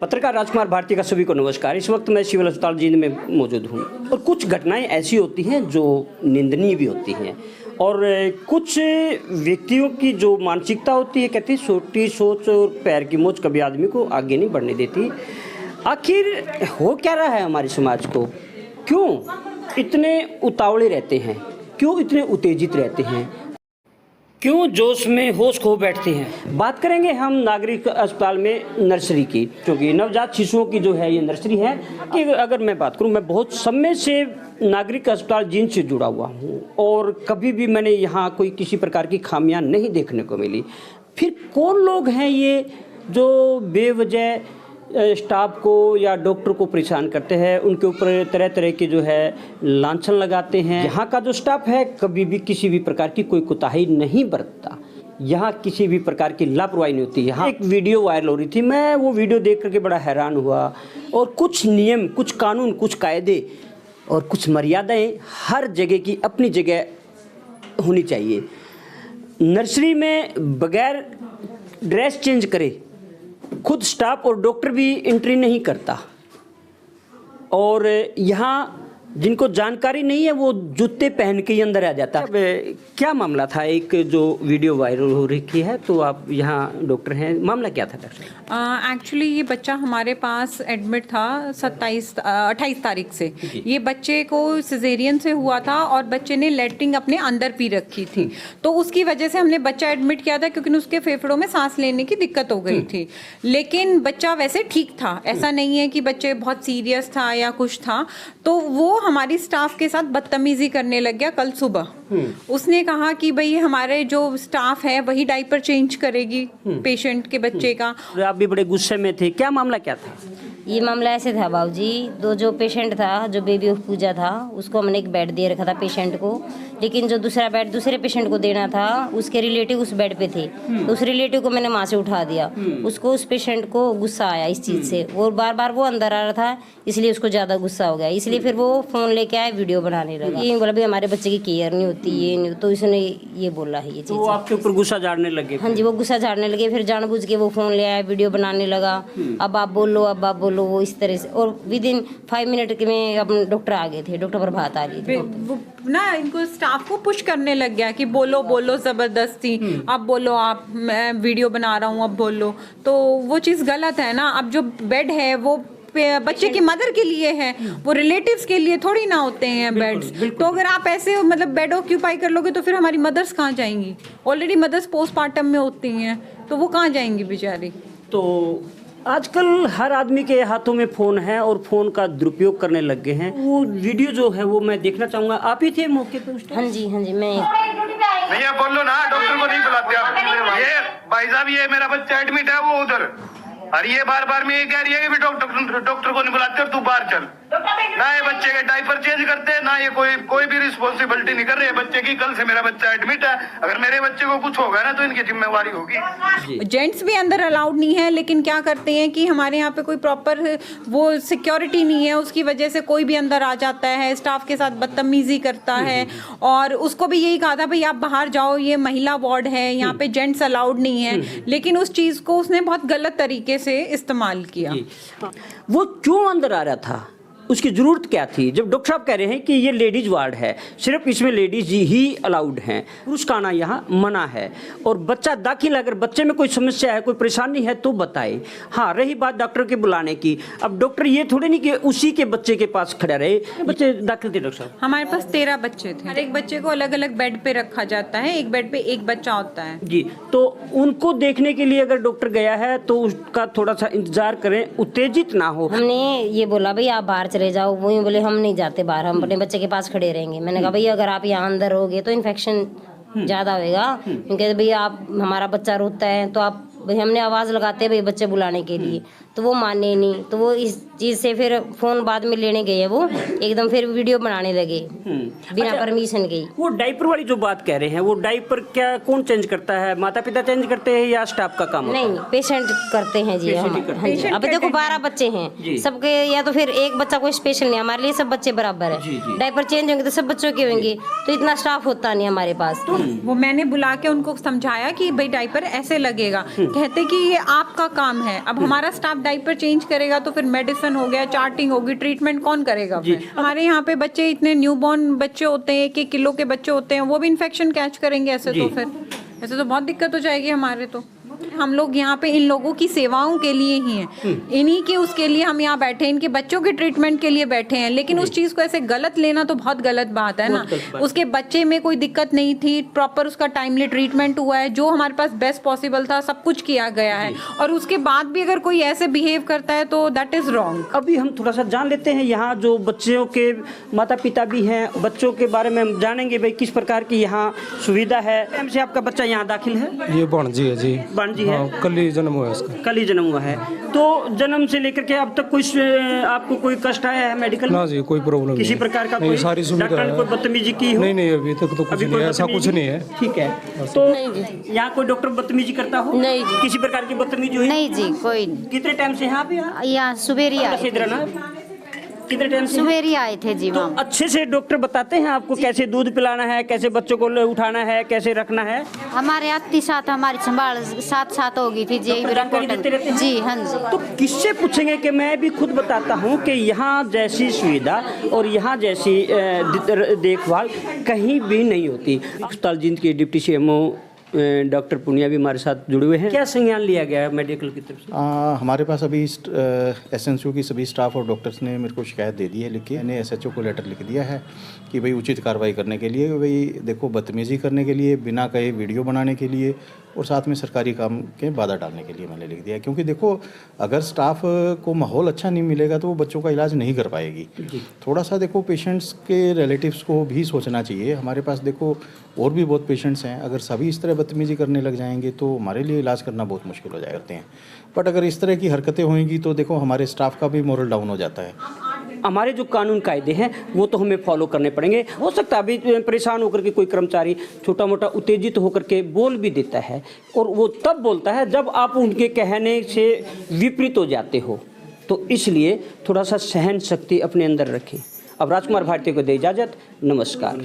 पत्रकार राजकुमार भारती का सभी को नमस्कार। इस वक्त मैं सिविल अस्पताल जींद में मौजूद हूँ और कुछ घटनाएं ऐसी होती हैं जो निंदनीय भी होती हैं और कुछ व्यक्तियों की जो मानसिकता होती है, कहते हैं छोटी सोच और पैर की मोच कभी आदमी को आगे नहीं बढ़ने देती। आखिर हो क्या रहा है हमारे समाज को? क्यों इतने उतावले रहते हैं? क्यों इतने उत्तेजित रहते हैं? क्यों जोश में होश खो बैठते हैं? बात करेंगे हम नागरिक अस्पताल में नर्सरी की, क्योंकि नवजात शिशुओं की जो है ये नर्सरी है। कि अगर मैं बात करूं, मैं बहुत समय से नागरिक अस्पताल जींद से जुड़ा हुआ हूं और कभी भी मैंने यहाँ कोई किसी प्रकार की खामियां नहीं देखने को मिली। फिर कौन लोग हैं ये जो बेवजह स्टाफ को या डॉक्टर को परेशान करते हैं, उनके ऊपर तरह तरह के जो है लांछन लगाते हैं। यहाँ का जो स्टाफ है कभी भी किसी भी प्रकार की कोई कोताही नहीं बरतता, यहाँ किसी भी प्रकार की लापरवाही नहीं होती। यहाँ एक वीडियो वायरल हो रही थी, मैं वो वीडियो देख करके बड़ा हैरान हुआ। और कुछ नियम, कुछ कानून, कुछ कायदे और कुछ मर्यादाएं हर जगह की अपनी जगह होनी चाहिए। नर्सरी में बगैर ड्रेस चेंज करे खुद स्टाफ और डॉक्टर भी एंट्री नहीं करता, और यहाँ जिनको जानकारी नहीं है वो जूते पहन के ही अंदर आ जाता है। क्या मामला था? एक जो वीडियो वायरल हो रही है, तो आप यहाँ डॉक्टर हैं, मामला क्या था डॉक्टर? एक्चुअली ये बच्चा हमारे पास एडमिट था 28 तारीख से। ये बच्चे को सिजेरियन से हुआ था और बच्चे ने लेटरिन अपने अंदर पी रखी थी, तो उसकी वजह से हमने बच्चा एडमिट किया था, क्योंकि उसके फेफड़ों में सांस लेने की दिक्कत हो गई थी। लेकिन बच्चा वैसे ठीक था, ऐसा नहीं है कि बच्चे बहुत सीरियस था या कुछ था। तो वो हमारी स्टाफ के साथ बदतमीजी करने लग गया कल सुबह। उसने कहा कि भाई हमारे जो स्टाफ है वही डायपर चेंज करेगी पेशेंट के बच्चे का। आप भी बड़े गुस्से में थे, क्या मामला क्या था? ये मामला ऐसे था बाबूजी, जो पेशेंट था, जो बेबी ऑफ पूजा था, उसको हमने एक बेड दे रखा था पेशेंट को, लेकिन जो दूसरा बेड दूसरे पेशेंट को देना था उसके रिलेटिव उस बेड पे थे, तो उस रिलेटिव को मैंने वहाँ से उठा दिया। उसको, उस पेशेंट को गुस्सा आया इस चीज़ से, और बार बार वो अंदर आ रहा था, इसलिए उसको ज़्यादा गुस्सा हो गया। इसलिए फिर वो फ़ोन लेके आए, वीडियो बनाने लगा। ये बोला भाई हमारे बच्चे की केयर नहीं होती, ये नहीं, तो इसने ये बोला है ये चीज़। तो आपके ऊपर गुस्सा झाड़ने लगे? हाँ जी, वो गुस्सा झाड़ने लगे, फिर जानबूझ के वो फ़ोन ले आया, वीडियो बनाने लगा। अब आप बोलो, अब आप बोलो, वो इस तरह से। और विद इन 5 मिनट में अपने डॉक्टर आ गए थे, डॉक्टर प्रभात आ रही थी। वो ना इनको स्टाफ को पुश करने लग गया कि बोलो बोलो जबरदस्ती, अब बोलो, आप, मैं वीडियो बना रहा हूँ, अब बोलो। तो वो चीज़ गलत है ना। अब जो बेड है वो बच्चे की मदर के लिए है, वो रिलेटिव्स के लिए थोड़ी ना होते हैं बेड्स। तो अगर आप ऐसे मतलब बेड ऑक्यूपाई कर लोगे तो फिर हमारी मदर्स कहाँ जाएंगी? ऑलरेडी मदर्स पोस्टमार्टम में होती हैं, तो वो कहाँ जाएंगी बेचारी? तो आजकल हर आदमी के हाथों में फ़ोन है और फ़ोन का दुरुपयोग करने लग गए हैं। वो वीडियो जो है वो मैं देखना चाहूँगा। आप ही थे मौके पे उस टाइम? हाँ जी, हाँ जी, मैं। भैया बोल लो ना, डॉक्टर को नहीं बुलाते आप। ये भाई साहब, ये मेरा बच्चा एडमिट है, वो उधर। अरे ये बार बार में ये कह रही है कि डॉक्टर को नहीं बुलाते और तू बाहर चल। ना ये बच्चे के डायपर चेंज करते हैं, ना ये कोई भी रिस्पॉन्सिबिलिटी नहीं कर रहे बच्चे की। कल से मेरा बच्चा एडमिट है, अगर मेरे बच्चे को कुछ होगा ना तो इनकी जिम्मेवारी होगी। जेंट्स भी अंदर अलाउड नहीं है, लेकिन क्या करते हैं कि हमारे यहाँ पे कोई प्रॉपर वो सिक्योरिटी नहीं है, उसकी वजह से कोई भी अंदर आ जाता है, स्टाफ के साथ बदतमीजी करता है। और उसको भी यही कहा था भाई आप बाहर जाओ, ये महिला वार्ड है, यहाँ पे जेंट्स अलाउड नहीं है। लेकिन उस चीज़ को उसने बहुत गलत तरीके से इस्तेमाल किया। वो क्यों अंदर आ रहा था? उसकी ज़रूरत क्या थी? जब डॉक्टर साहब कह रहे हैं कि ये लेडीज वार्ड है, सिर्फ इसमें लेडीज ही अलाउड हैं, पुरुष का आना यहाँ मना है। और बच्चा दाखिल, अगर बच्चे में कोई समस्या है, कोई परेशानी है तो बताए। हाँ, रही बात डॉक्टर के बुलाने की, अब डॉक्टर ये थोड़े नहीं कि उसी के बच्चे के पास खड़ा रहे। बच्चे दाखिल थे डॉक्टर साहब? हमारे पास 13 बच्चे थे। हर एक बच्चे को अलग अलग बेड पे रखा जाता है, एक बेड पे एक बच्चा होता है जी। तो उनको देखने के लिए अगर डॉक्टर गया है तो उसका थोड़ा सा इंतजार करें, उत्तेजित ना हो। हमने ये बोला भाई आप बाहर चले जाओ, वही बोले हम नहीं जाते बाहर, हम अपने बच्चे के पास खड़े रहेंगे। मैंने कहा भैया अगर आप यहाँ अंदर रहोगे तो इन्फेक्शन ज़्यादा होएगा, क्योंकि भैया आप, हमारा बच्चा रोता है, तो आप भाई, हमने आवाज़ लगाते हैं भाई बच्चे बुलाने के लिए, तो वो माने नहीं। तो वो इस चीज़ से फिर फ़ोन बाद में लेने गए, वो एकदम फिर वीडियो बनाने लगे बिना परमिशन के। वो डायपर वाली जो बात कह रहे हैं, वो डायपर क्या कौन चेंज करता है? माता पिता चेंज करते हैं या स्टाफ का काम? नहीं, पेशेंट करते हैं जी। हाँ जी। अब देखो 12 बच्चे हैं सबके, या तो फिर एक बच्चा कोई स्पेशल नहीं, हमारे लिए सब बच्चे बराबर है। डायपर चेंज होंगे तो सब बच्चों के होंगे, तो इतना स्टाफ होता नहीं हमारे पास। तो वो मैंने बुला के उनको समझाया कि भाई डायपर ऐसे लगेगा, कहते कि ये आपका काम है। अब हमारा स्टाफ आप डायपर चेंज करेगा तो फिर मेडिसिन हो गया, चार्टिंग होगी, ट्रीटमेंट कौन करेगा फिर? हमारे यहाँ पे बच्चे इतने न्यूबॉर्न बच्चे होते हैं, 1-1 किलो के बच्चे होते हैं, वो भी इन्फेक्शन कैच करेंगे ऐसे तो बहुत दिक्कत हो जाएगी हमारे। तो हम लोग यहाँ पे इन लोगों की सेवाओं के लिए ही हैं, इन्हीं के उसके लिए हम यहाँ बैठे हैं, इनके बच्चों के ट्रीटमेंट के लिए बैठे हैं। लेकिन उस चीज़ को ऐसे गलत लेना तो बहुत गलत बात है ना। उसके बच्चे में कोई दिक्कत नहीं थी, प्रॉपर उसका टाइमली ट्रीटमेंट हुआ है, जो हमारे पास बेस्ट पॉसिबल था सब कुछ किया गया है, और उसके बाद भी अगर कोई ऐसे बिहेव करता है तो दैट इज़ रॉन्ग। अभी हम थोड़ा सा जान लेते हैं यहाँ जो बच्चों के माता पिता भी हैं, बच्चों के बारे में हम जानेंगे भाई किस प्रकार की यहाँ सुविधा है। से आपका बच्चा यहाँ दाखिल है? ये भांजी है जी। भांजी है? कल ही जन्म हुआ है इसका। कल ही जन्म हुआ है। तो जन्म से लेकर के अब तक कुछ आपको कोई कष्ट आया है मेडिकल? ना जी, कोई प्रॉब्लम किसी प्रकार का कोई सारी सुविधा डॉक्टर ने कोई बदतमीजी की हो? नहीं, अभी तक तो कुछ नहीं है, ऐसा कुछ नहीं है। ठीक है, तो यहाँ कोई डॉक्टर बदतमीजी करता हो? नहीं जी। किसी प्रकार की बदतमीजी हुई? नहीं जी, कोई नहीं। कितने टाइम से यहाँ पे? यहाँ सुबेरी आए थे। कितने टाइम से? सुबेरी आए थे जी। तो अच्छे से डॉक्टर बताते हैं आपको कैसे दूध पिलाना है, कैसे बच्चों को उठाना है, कैसे रखना है? हमारे अति साथ हमारी संभाल साथ होगी थी जी। जानकारी देते रहते हैं? जी हाँ जी। तो किससे पूछेंगे कि मैं भी खुद बताता हूँ कि यहाँ जैसी सुविधा और यहाँ जैसी देखभाल कहीं भी नहीं होती। अस्पताल जींद के डिप्टी CMO डॉक्टर पुनिया भी हमारे साथ जुड़े हुए हैं। क्या संज्ञान लिया गया है मेडिकल की तरफ से? हमारे पास अभी SNCO की सभी स्टाफ और डॉक्टर्स ने मेरे को शिकायत दे दी है, लिखी है। मैंने SHO को लेटर लिख दिया है कि भाई उचित कार्रवाई करने के लिए, भाई देखो बदतमीजी करने के लिए, बिना कहे वीडियो बनाने के लिए और साथ में सरकारी काम के बाधा डालने के लिए मैंने लिख दिया है। क्योंकि देखो अगर स्टाफ को माहौल अच्छा नहीं मिलेगा तो वो बच्चों का इलाज नहीं कर पाएगी। थोड़ा सा देखो पेशेंट्स के रिलेटिव्स को भी सोचना चाहिए। हमारे पास देखो और भी बहुत पेशेंट्स हैं, अगर सभी इस तरह बदतमीजी करने लग जाएंगे तो हमारे लिए इलाज करना बहुत मुश्किल हो जाते हैं। बट अगर इस तरह की हरकतें होंगी तो देखो हमारे स्टाफ का भी मोरल डाउन हो जाता है। हमारे जो कानून कायदे हैं वो तो हमें फॉलो करने पड़ेंगे। हो सकता है अभी परेशान होकर के कोई कर्मचारी छोटा मोटा उत्तेजित होकर के बोल भी देता है, और वो तब बोलता है जब आप उनके कहने से विपरीत हो जाते हो। तो इसलिए थोड़ा सा सहन शक्ति अपने अंदर रखें। अब राजकुमार भारती को दे इजाज़त। नमस्कार।